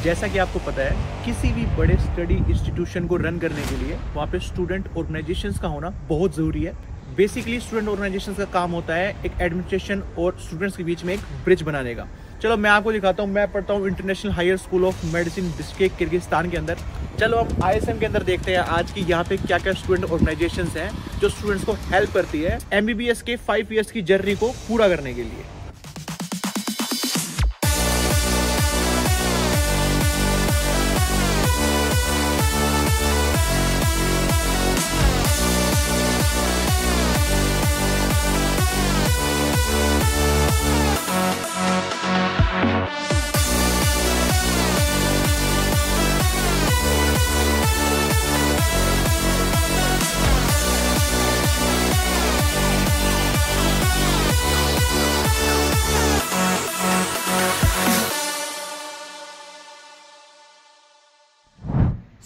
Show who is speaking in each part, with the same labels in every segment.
Speaker 1: जैसा कि आपको पता है, किसी भी बड़े स्टडी इंस्टीट्यूशन को रन करने के लिए वहाँ पे स्टूडेंट ऑर्गेनाइजेशंस का होना बहुत ज़रूरी है। बेसिकली स्टूडेंट ऑर्गेनाइजेशंस का काम होता है एक एडमिनिस्ट्रेशन और स्टूडेंट्स के बीच में एक ब्रिज बनाने का। चलो मैं आपको दिखाता हूँ। मैं पढ़ता हूँ international higher school of medicine Bishkek Kyrgyzstan के अंदर। चलो अब ISM के अंदर देखते हैं आज की यहाँ पे क्या क्या स्टूडेंट ऑर्गेनाइजेशंस हैं जो स्टूडेंट्स को हेल्प करती है MBBS के 5 ईयर्स की जर्नी को पूरा करने के लिए।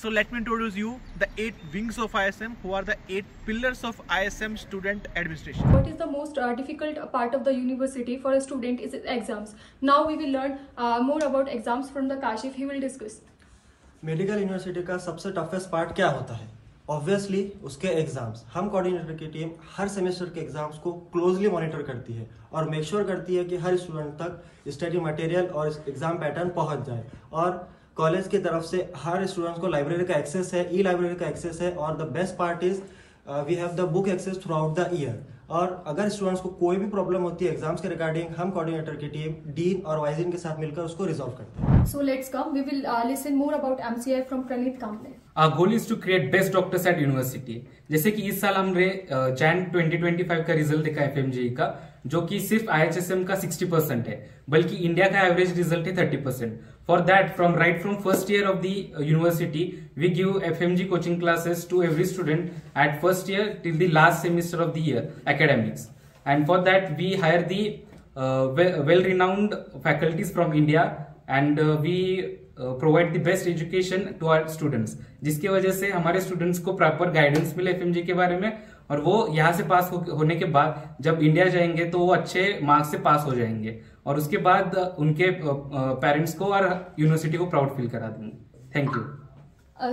Speaker 1: So let me introduce you the 8 wings of ISM, who are the 8 pillars of ISM student administration.
Speaker 2: What is the most difficult part of the university for a student is exams. Now we will learn more about exams from the Kashif. He will discuss.
Speaker 3: Medical university का सबसे toughest part क्या होता है? Obviously उसके exams. हम coordinator की team हर semester के एग्जाम्स को क्लोजली मॉनिटर करती है और मेक श्योर करती है कि हर स्टूडेंट तक स्टडी मटेरियल और एग्जाम पैटर्न पहुंच जाए। और कॉलेज की तरफ से हर स्टूडेंट्स को लाइब्रेरी का एक्सेस है, ई लाइब्रेरी का एक्सेस है। और the best part is we have the book access throughout the year. और अगर स्टूडेंट्स को कोई भी प्रॉब्लम होती है एग्जाम्स के रिगार्डिंग, हम कोऑर्डिनेटर की टीम डीन और वाइस डीन के साथ मिलकर उसको रिजॉल्व करते हैं।
Speaker 2: So let's come. We will listen more about MCI from Pranit Kamble.
Speaker 4: Our goal is to create best doctors at university. जैसे कि इस साल हमने जैन 2025 का रिजल्ट देखा FMGE का, जो कि सिर्फ IHSM का 60% है, बल्कि इंडिया का एवरेज रिजल्ट है 30%. For that, right from first year of the university, we give FMG coaching classes to every student at first year till the last semester of the year academics. And for that, we hire the well-renowned faculties from India, and we provide the best education to our students, जिसकी वजह से हमारे students को proper guidance मिले FMG के बारे में, और वो यहाँ से पास होने के बाद जब इंडिया जाएंगे तो वो अच्छे मार्क्स से पास हो जाएंगे और उसके बाद उनके पेरेंट्स को और यूनिवर्सिटी को प्राउड फील करा देंगे। Thank you.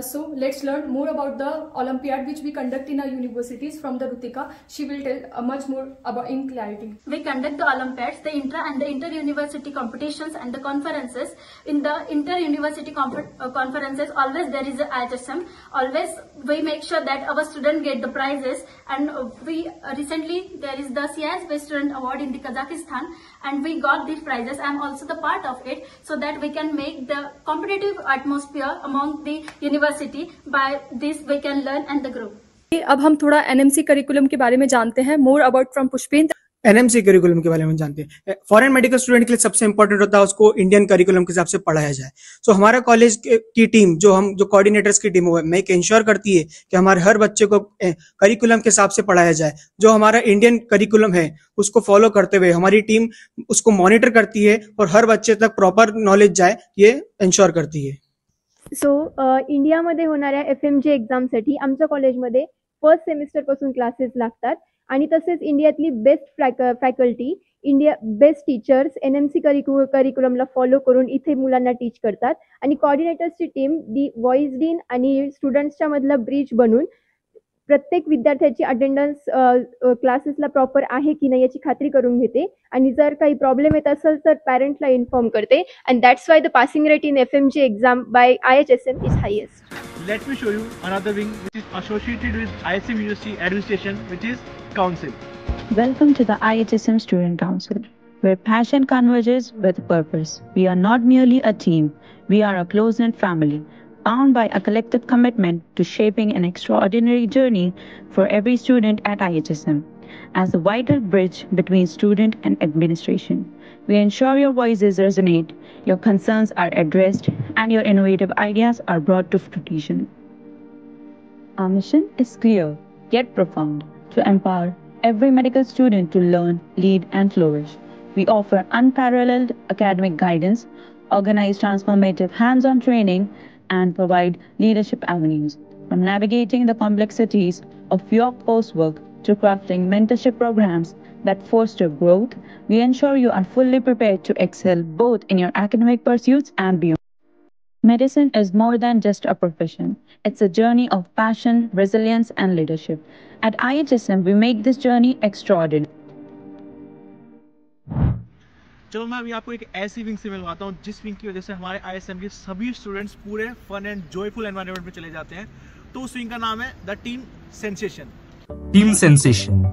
Speaker 2: So let's learn more about the Olympiad which we conduct in our universities from the Rutika. She will tell much more about in clarity.
Speaker 5: We conduct the Olympiads, the intra and the inter-university competitions and the conferences. In the inter-university conferences, always there is a IHSM. Always we make sure that our students get the prizes. And we recently there is the CIS Best Student Award in the Kazakhstan, and we got these prizes. I am also the part of it, so that we can make the competitive atmosphere among the university. By this we can learn and the grow.
Speaker 2: अब हम थोड़ा NMC curriculum के बारे में जानते हैं। More about from पुष्पिन।
Speaker 6: NMC curriculum के बारे में जानते हैं। फॉरेन मेडिकल स्टूडेंट के लिए सबसे इंपॉर्टेंट होता है उसको इंडियन करिकुलम के हिसाब से पढ़ाया जाए। सो हमारा कॉलेज की टीम जो कोऑर्डिनेटर्स की टीम है, मेक इंश्योर करती है कि हमारे हर बच्चे को करिकुलम के हिसाब से पढ़ाया जाए। जो हमारा इंडियन करिकुलम है उसको फॉलो करते हुए हमारी टीम उसको मॉनिटर करती है और हर बच्चे तक प्रॉपर नॉलेज जाए, ये इंश्योर करती है।
Speaker 7: इंडियामध्ये होणाऱ्या FMG एक्झामसाठी आमच्या कॉलेजमध्ये फर्स्ट सेमिस्टर पासून क्लासेस लागतात आणि तसेच इंडियातली best faculty, best teachers NMC करिक्युलमला फॉलो करून इथे मुलांना टीच करतात आणि कोऑर्डिनेटर्सची टीम व्हॉइस डीन आणि स्टुडंट्सच्या मधला ब्रिज बनून प्रत्येक विद्यार्थ्याची अटेंडन्स क्लासेसला प्रॉपर आहे की नाही याची खात्री करून घेते आणि जर काही प्रॉब्लेम येत असेल तर पॅरेंट्सला इन्फॉर्म करते. And that's why the passing rate in FMG exam by IHSM is highest.
Speaker 1: Let me show you another wing which is associated with ISM University Administration, which is Council.
Speaker 8: Welcome to the IHSM Student Council, where passion converges with purpose. We are not merely a team, we are a close-knit family, bound by a collective commitment to shaping an extraordinary journey for every student at IHSM. As a vital bridge between student and administration, we ensure your voices resonate, your concerns are addressed, and your innovative ideas are brought to fruition. Our mission is clear, yet profound, to empower every medical student to learn, lead, and flourish. We offer unparalleled academic guidance, organize transformative hands-on training, and provide leadership avenues. From navigating the complexities of your coursework to crafting mentorship programs that foster growth, we ensure you are fully prepared to excel both in your academic pursuits and beyond. Medicine is more than just a profession. It's a journey of passion, resilience, and leadership. At IHSM, we make this journey extraordinary.
Speaker 1: चलो मैं अभी आपको एक ऐसी wing से मिलवाता हूँ जिस wing की वजह से हमारे ISM के सभी स्टूडेंट्स पूरे फन एंड जॉयफुल एनवायरनमेंट में चले जाते हैं। तो उस विंग का नाम है the team sensation.
Speaker 9: Team Sensation.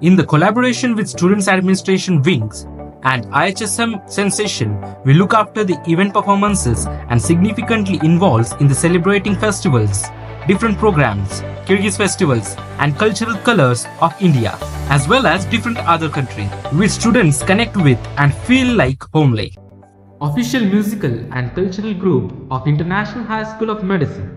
Speaker 9: In the collaboration with Students Administration Wings and IHSM Sensation, we look after the event performances and significantly involves in the celebrating festivals, different programs, Kyrgyz festivals and cultural colors of India, as well as different other countries, which students connect with and feel like homely.
Speaker 4: Official musical and cultural group of International High School of Medicine.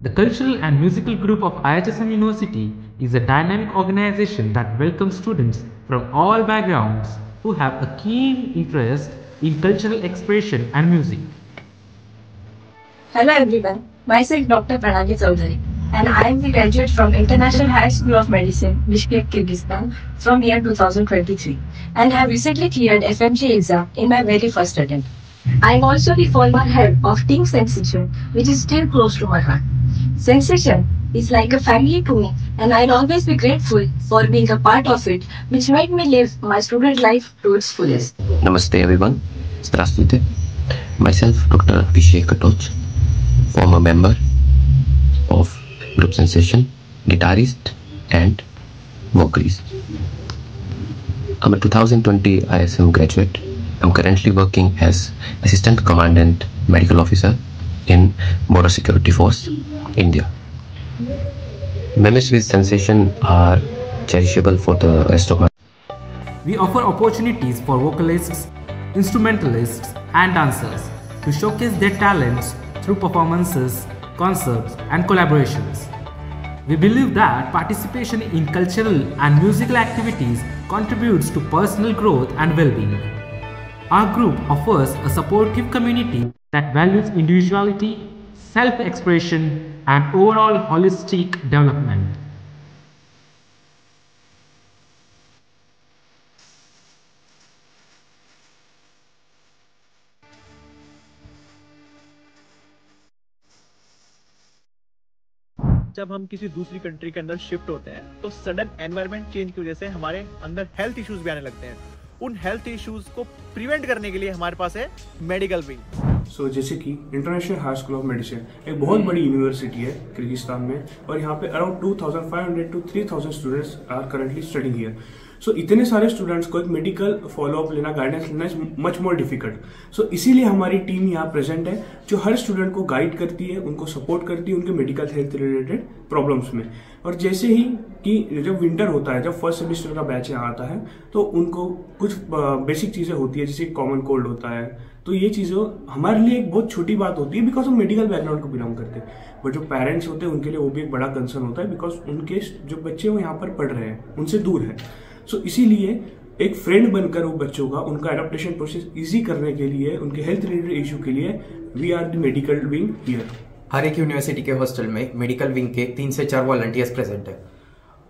Speaker 4: The Cultural and Musical Group of IHSM University is a dynamic organization that welcomes students from all backgrounds who have a keen interest in cultural expression and music.
Speaker 10: Hello everyone, myself Dr. Pranali Chaudhary and I am the graduate from International High School of Medicine, Bishkek, Kyrgyzstan from year 2023 and have recently cleared FMG exam in my very first attempt. I am also the former head of Team Sensation, which is still close to my heart. Sensation is like a family to me and I'll always be grateful for being a part of it, which made me live my student life to its fullest.
Speaker 11: Namaste everyone. Здравствуйте. Myself Dr. Abhishek Katoch, former member of Group Sensation, guitarist and vocalist. I'm a 2020 ISM graduate. I'm currently working as Assistant Commandant Medical Officer in Border Security Force, India. Memories with Sensation are cherishable for the rest of my life.
Speaker 4: We offer opportunities for vocalists, instrumentalists and dancers to showcase their talents through performances, concerts and collaborations. We believe that participation in cultural and musical activities contributes to personal growth and well-being. Our group offers a supportive community that values individuality, self-expression and overall holistic development.
Speaker 1: जब हम किसी दूसरी country के अंदर shift होते हैं तो sudden environment change की वजह से हमारे अंदर हेल्थ इश्यूज भी आने लगते हैं। उन हेल्थ इश्यूज को प्रिवेंट करने के लिए हमारे पास है मेडिकल विंग।
Speaker 12: जैसे कि international high school of medicine एक बहुत बड़ी यूनिवर्सिटी है किर्गिस्तान में और यहाँ पे around 2500 to 3000 students are currently studying here. So इतने सारे स्टूडेंट्स को एक मेडिकल फॉलोअप लेना, गाइडेंस लेना is much more difficult. So इसीलिए हमारी टीम यहाँ प्रेजेंट है जो हर स्टूडेंट को गाइड करती है, उनको सपोर्ट करती है उनके मेडिकल हेल्थ रिलेटेड प्रॉब्लम्स में। और जैसे ही कि जब विंटर होता है, जब फर्स्ट सेमेस्टर का बैच यहाँ आता है तो उनको कुछ बेसिक चीज़ें होती है जैसे कॉमन कोल्ड होता है। तो ये चीज़ें हमारे लिए एक बहुत छोटी बात होती है बिकॉज हम मेडिकल बैकग्राउंड को बिलोंग करते हैं, बट जो पेरेंट्स होते हैं उनके लिए वो भी एक बड़ा कंसर्न होता है बिकॉज उनके जो बच्चे वो यहाँ पर पढ़ रहे हैं उनसे दूर है। सो इसीलिए एक फ्रेंड बनकर वो बच्चों का उनका एडॉप्टेशन प्रोसेस इजी करने के लिए, उनके हेल्थ रिलेटेड इशू के लिए we are the medical wing here.
Speaker 13: हर एक यूनिवर्सिटी के हॉस्टल में मेडिकल विंग के 3 से 4 वॉलंटियर्स प्रेजेंट है।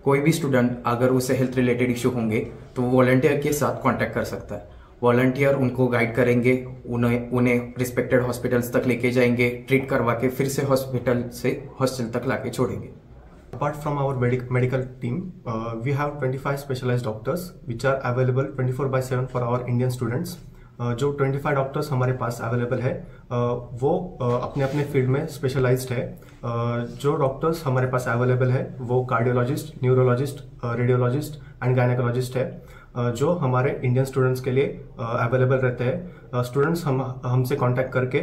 Speaker 13: कोई भी स्टूडेंट अगर उसे हेल्थ रिलेटेड इशू होंगे तो वो वॉलंटियर के साथ कांटेक्ट कर सकता है। वॉलंटियर उनको गाइड करेंगे, उन्हें रिस्पेक्टेड हॉस्पिटल्स तक लेके जाएंगे, ट्रीट करवा के फिर से हॉस्पिटल से हॉस्टल तक लाके छोड़ेंगे।
Speaker 14: Apart from our medical team, we have 25 specialized doctors which are available 24/7 for our Indian students. जो 25 डॉक्टर्स हमारे पास अवेलेबल है वो अपने अपने फील्ड में स्पेशलाइज्ड है। जो डॉक्टर्स हमारे पास अवेलेबल है वो cardiologist, neurologist, radiologist and gynaecologist है जो हमारे इंडियन स्टूडेंट्स के लिए अवेलेबल रहते हैं। स्टूडेंट्स हमसे कांटेक्ट करके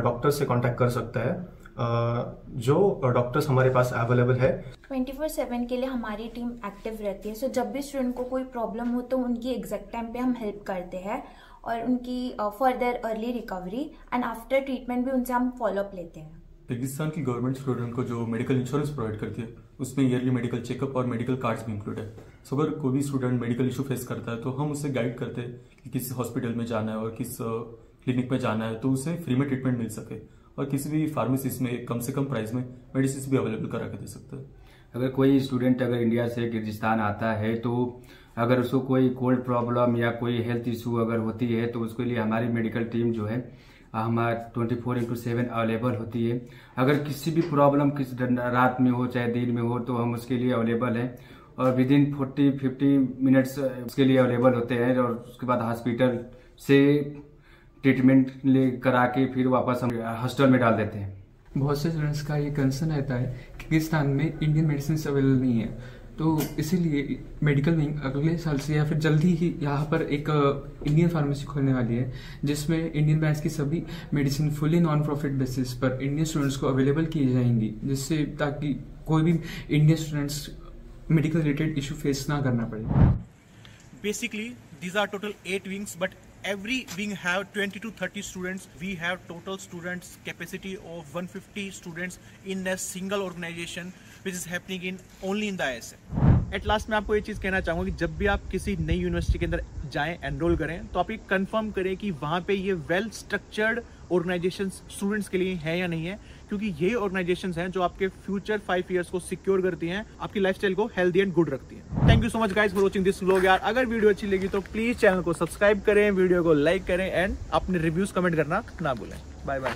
Speaker 14: डॉक्टर्स से कांटेक्ट कर सकते हैं। जो डॉक्टर्स हमारे पास अवेलेबल है
Speaker 15: 24/7 के लिए हमारी टीम एक्टिव रहती है। सो जब भी स्टूडेंट को कोई प्रॉब्लम हो तो उनकी एग्जैक्ट टाइम पे हम हेल्प करते हैं और उनकी further early recovery and after treatment भी उनसे हम फॉलोअप लेते हैं।
Speaker 16: किर्गिस्तान की गवर्नमेंट स्टूडेंट को जो मेडिकल इंश्योरेंस प्रोवाइड करती है उसमें ईयरली मेडिकल चेकअप और मेडिकल कार्ड्स भी इंक्लूड है। सो अगर कोई भी स्टूडेंट मेडिकल इशू फेस करता है तो हम उसे गाइड करते हैं कि किस हॉस्पिटल में जाना है और किस क्लिनिक में जाना है तो उसे फ्री में ट्रीटमेंट मिल सके और किसी भी फार्मेसिस्ट में कम से कम प्राइस में मेडिसिन भी अवेलेबल करा के दे सकते हैं।
Speaker 17: अगर कोई स्टूडेंट अगर इंडिया से किर्गिस्तान आता है तो अगर उसको कोई कोल्ड प्रॉब्लम या कोई हेल्थ इशू अगर होती है तो उसके लिए हमारी मेडिकल टीम जो है हमारे 24/7 अवेलेबल होती है। अगर किसी भी प्रॉब्लम किस रात में हो चाहे दिन में हो तो हम उसके लिए अवेलेबल हैं और विद इन 40-50 मिनट्स उसके लिए अवेलेबल होते हैं और उसके बाद हॉस्पिटल से ट्रीटमेंट ले करा के फिर वापस हम हॉस्टल में डाल देते हैं।
Speaker 18: बहुत से स्टूडेंट्स का ये कंसर्न रहता है कि किर्गिस्तान में इंडियन मेडिसिन अवेलेबल नहीं है, तो इसीलिए मेडिकल विंग अगले साल से या फिर जल्दी ही यहाँ पर एक इंडियन फार्मेसी खोलने वाली है, जिसमें इंडियन ब्रांड्स की सभी medicine fully non profit basis पर इंडियन स्टूडेंट्स को अवेलेबल की जाएंगी, जिससे ताकि कोई भी Indian students medical related issue face ना करना पड़े।
Speaker 1: Basically, these are total 8 wings, but every wing have 20 to 30 students. We have total students capacity of 150 students in a single organization, which is happening in only in the ISM. At last मैं आपको ये चीज़ कहना चाहूँगा कि जब भी आप किसी नई यूनिवर्सिटी के अंदर जाएं, एनरोल करें, तो आप ये कंफर्म करें कि वहाँ पे ये वेल स्ट्रक्चर्ड ऑर्गेनाइजेशंस स्टूडेंट्स के लिए है या नहीं है, क्योंकि ये ऑर्गेनाइजेशंस हैं जो आपके फ्यूचर 5 इयर्स को सिक्योर करती हैं, आपकी लाइफस्टाइल को हेल्दी एंड गुड रखती हैं। Thank you so much guys for watching this vlog यार। अगर वीडियो अच्छी लगी तो प्लीज चैनल को सब्सक्राइब करें, वीडियो को लाइक करें एंड अपने रिव्यूज कमेंट करना ना भूलें। Bye bye.